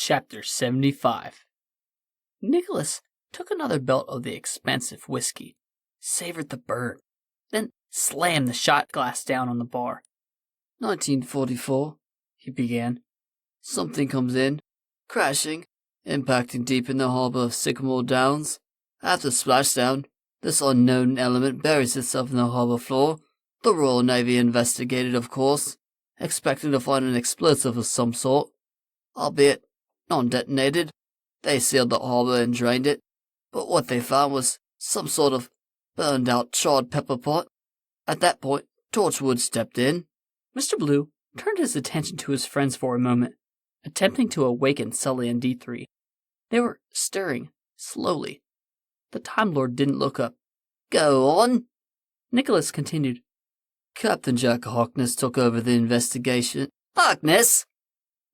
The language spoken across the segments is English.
Chapter 75. Nicholas took another belt of the expensive whiskey, savored the burn, then slammed the shot glass down on the bar. 1944, he began. Something comes in, crashing, impacting deep in the harbor of Sycamore Downs. After splashdown, this unknown element buries itself in the harbor floor. The Royal Navy investigated, of course, expecting to find an explosive of some sort, albeit non-detonated. They sealed the harbor and drained it, but what they found was some sort of burned-out charred pepper pot. At that point, Torchwood stepped in. Mr. Blue turned his attention to his friends for a moment, attempting to awaken Sully and D3. They were stirring, slowly. The Time Lord didn't look up. Go on. Nicholas continued. Captain Jack Harkness took over the investigation. Harkness?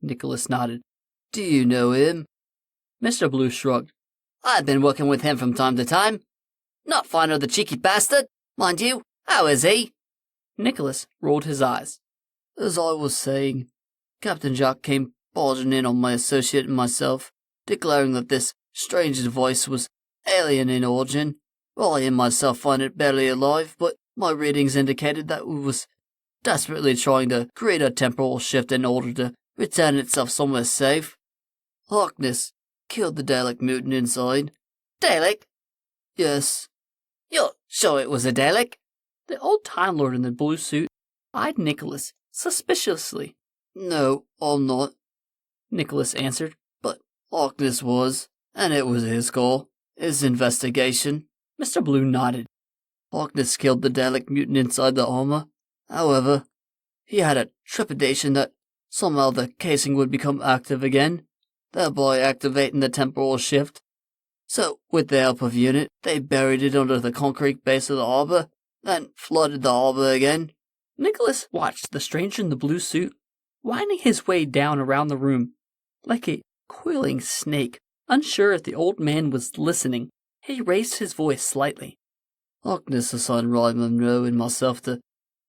Nicholas nodded. Do you know him? Mr. Blue shrugged. I've been working with him from time to time. Not fond of the cheeky bastard, mind you. How is he? Nicholas rolled his eyes. As I was saying, Captain Jack came barging in on my associate and myself, declaring that this strange voice was alien in origin. I and myself find it barely alive, but my readings indicated that it was desperately trying to create a temporal shift in order to return itself somewhere safe. Harkness killed the Dalek mutant inside. Dalek? Yes. You're sure it was a Dalek? The old Time Lord in the blue suit eyed Nicholas suspiciously. No, I'm not, Nicholas answered. But Harkness was, and it was his call, his investigation. Mr. Blue nodded. Harkness killed the Dalek mutant inside the armor. However, he had a trepidation that somehow the casing would become active again, thereby activating the temporal shift. So, with the help of UNIT, they buried it under the concrete base of the harbor, then flooded the harbor again. Nicholas watched the stranger in the blue suit winding his way down around the room, like a coiling snake. Unsure if the old man was listening, he raised his voice slightly. Harkness assigned Ryan Monroe and myself to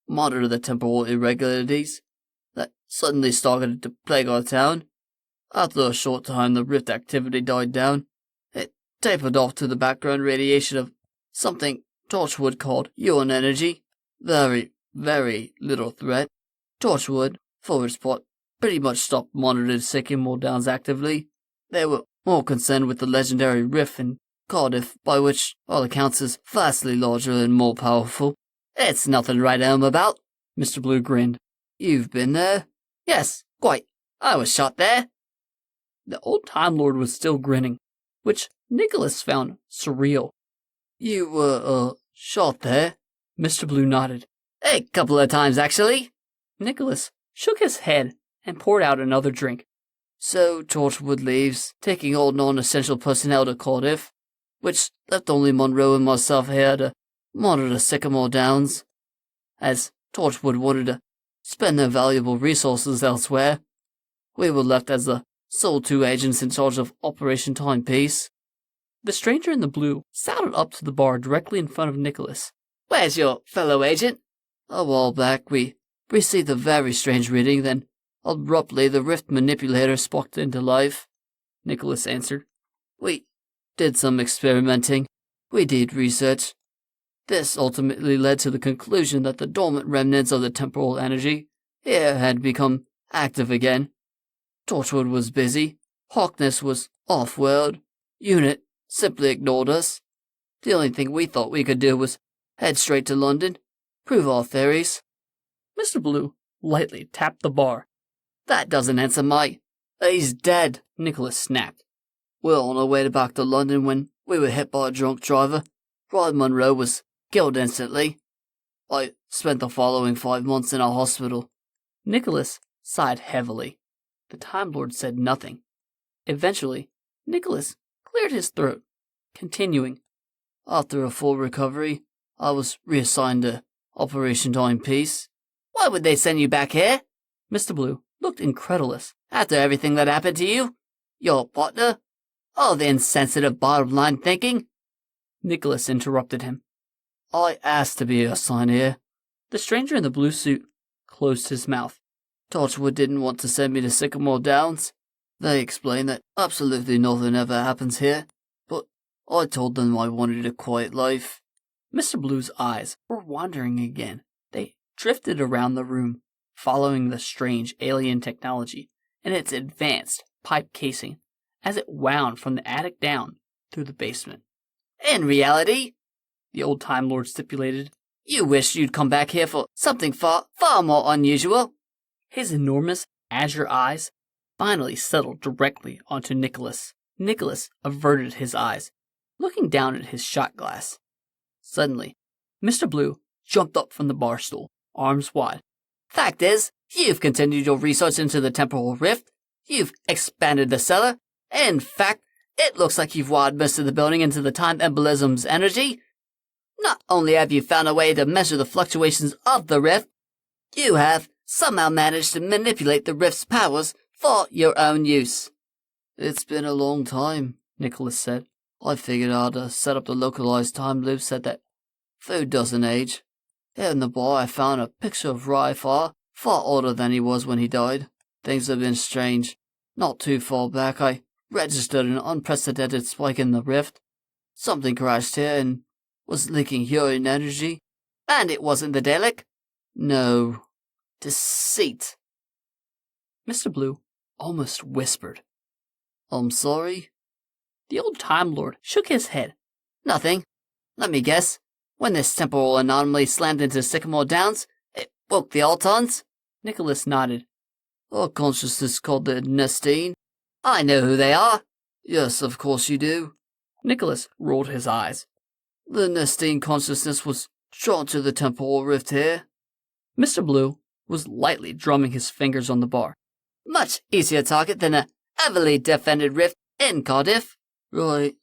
monitor the temporal irregularities that suddenly started to plague our town. After a short time, the rift activity died down. It tapered off to the background radiation of something Torchwood called ion energy. Very, very little threat. Torchwood, for its part, pretty much stopped monitoring Sycamore Downs actively. They were more concerned with the legendary rift in Cardiff, by which all accounts is vastly larger and more powerful. It's nothing to write home about. Mr. Blue grinned. You've been there? Yes, quite. I was shot there. The old Time Lord was still grinning, which Nicholas found surreal. You were, shot there? Mr. Blue nodded. A couple of times, actually. Nicholas shook his head and poured out another drink. So Torchwood leaves, taking all non-essential personnel to Cardiff, which left only Monroe and myself here to monitor Sycamore Downs, as Torchwood wanted to spend their valuable resources elsewhere. We were left as the sole two agents in charge of Operation Timepiece. The stranger in the blue saddled up to the bar directly in front of Nicholas. Where's your fellow agent? A while back, we received a very strange reading, then abruptly the rift manipulator sparked into life, Nicholas answered. We did some experimenting. We did research. This ultimately led to the conclusion that the dormant remnants of the temporal energy here had become active again. Torchwood was busy. Harkness was off-world. UNIT simply ignored us. The only thing we thought we could do was head straight to London, prove our theories. Mr. Blue lightly tapped the bar. That doesn't answer my... He's dead, Nicholas snapped. We're on our way back to London when we were hit by a drunk driver. Ryan Monroe was killed instantly. I spent the following 5 months in a hospital. Nicholas sighed heavily. The Time Lord said nothing. Eventually, Nicholas cleared his throat, continuing. After a full recovery, I was reassigned to Operation Timepiece. Why would they send you back here? Mr. Blue looked incredulous. After everything that happened to you? Your partner? All the insensitive bottom-line thinking? Nicholas interrupted him. I asked to be assigned here. The stranger in the blue suit closed his mouth. Torchwood didn't want to send me to Sycamore Downs. They explained that absolutely nothing ever happens here, but I told them I wanted a quiet life. Mr. Blue's eyes were wandering again. They drifted around the room, following the strange alien technology and its advanced pipe casing as it wound from the attic down through the basement. In reality, the old Time Lord stipulated, you wish you'd come back here for something far, far more unusual. His enormous azure eyes finally settled directly onto Nicholas. Nicholas averted his eyes, looking down at his shot glass. Suddenly, Mr. Blue jumped up from the bar stool, arms wide. Fact is, you've continued your research into the temporal rift. You've expanded the cellar. In fact, it looks like you've wired most of the building into the time embolism's energy. Not only have you found a way to measure the fluctuations of the rift, you have somehow managed to manipulate the rift's powers for your own use. It's been a long time, Nicholas said. I figured out to set up the localized time loop said that food doesn't age. Here in the bar I found a picture of Rye far older than he was when he died. Things have been strange. Not too far back I registered an unprecedented spike in the rift. Something crashed here and was leaking urine energy. And it wasn't the Dalek? No. Deceit. Mr. Blue almost whispered. I'm sorry? The old Time Lord shook his head. Nothing. Let me guess. When this temporal anomaly slammed into Sycamore Downs, it woke the Altons? Nicholas nodded. Our consciousness called the Nestine. I know who they are. Yes, of course you do. Nicholas rolled his eyes. The Nestine consciousness was drawn to the temporal rift here. Mr. Blue was lightly drumming his fingers on the bar. Much easier target than a heavily defended rift in Cardiff. Right.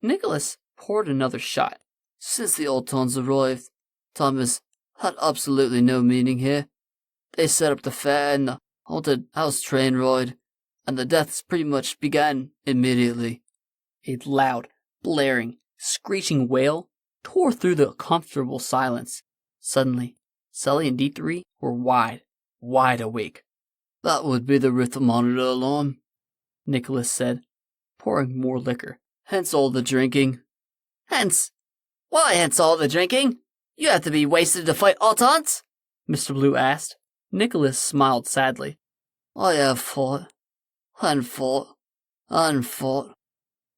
Nicholas poured another shot. Since the Altons arrived, time has had absolutely no meaning here. They set up the fair and the haunted house train ride, and the deaths pretty much began immediately. A loud, blaring, screeching wail tore through the comfortable silence. Suddenly, Sully and D3 were wide awake. That would be the rift monitor alarm, Nicholas said, pouring more liquor. Hence all the drinking. Hence? Why hence all the drinking? You have to be wasted to fight Altons? Mr. Blue asked. Nicholas smiled sadly. I have fought, and fought, and fought.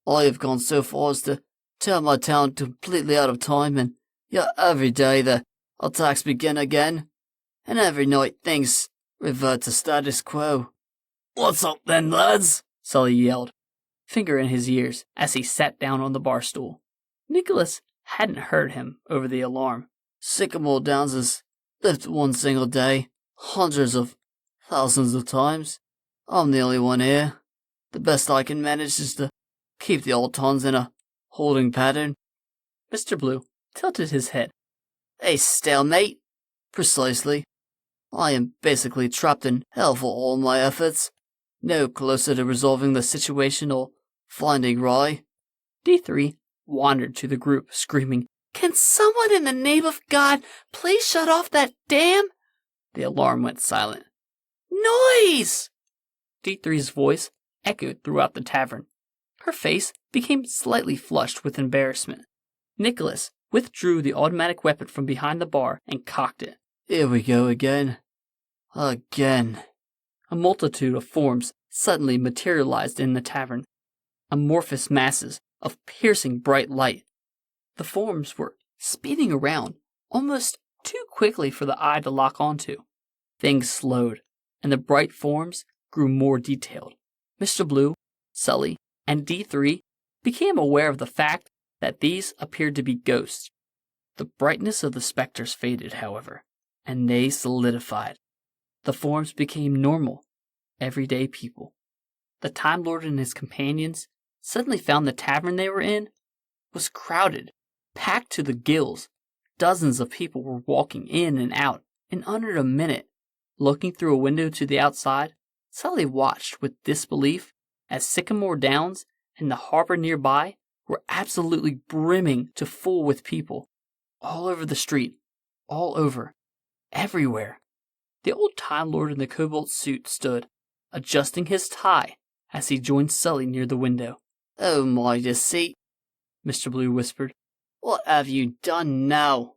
I have gone so far as to turn my town completely out of time, and yet every day the attacks begin again, and every night things revert to status quo. What's up then, lads? Sully yelled, finger in his ears as he sat down on the bar stool. Nicholas hadn't heard him over the alarm. Sycamore Downs has lived one single day, hundreds of thousands of times. I'm the only one here. The best I can manage is to keep the Altons in a holding pattern. Mr. Blue tilted his head. A stalemate? Precisely. I am basically trapped in hell for all my efforts. No closer to resolving the situation or finding Rye. D3 wandered to the group, screaming, Can someone in the name of God please shut off that dam? The alarm went silent. Noise! D3's voice echoed throughout the tavern. Her face became slightly flushed with embarrassment. Nicholas withdrew the automatic weapon from behind the bar and cocked it. Here we go again. Again. A multitude of forms suddenly materialized in the tavern. Amorphous masses of piercing bright light. The forms were speeding around almost too quickly for the eye to lock onto. Things slowed, and the bright forms grew more detailed. Mr. Blue, Sully, and D3 became aware of the fact that these appeared to be ghosts. The brightness of the specters faded, however, and they solidified. The forms became normal, everyday people. The Time Lord and his companions suddenly found the tavern they were in was crowded, packed to the gills. Dozens of people were walking in and out in under a minute. Looking through a window to the outside, Sully watched with disbelief as Sycamore Downs and the harbor nearby were absolutely brimming to full with people. All over the street, all over, everywhere. The old Time Lord in the cobalt suit stood, adjusting his tie as he joined Sully near the window. "Oh, my deceit," Mr. Blue whispered. "what have you done now?"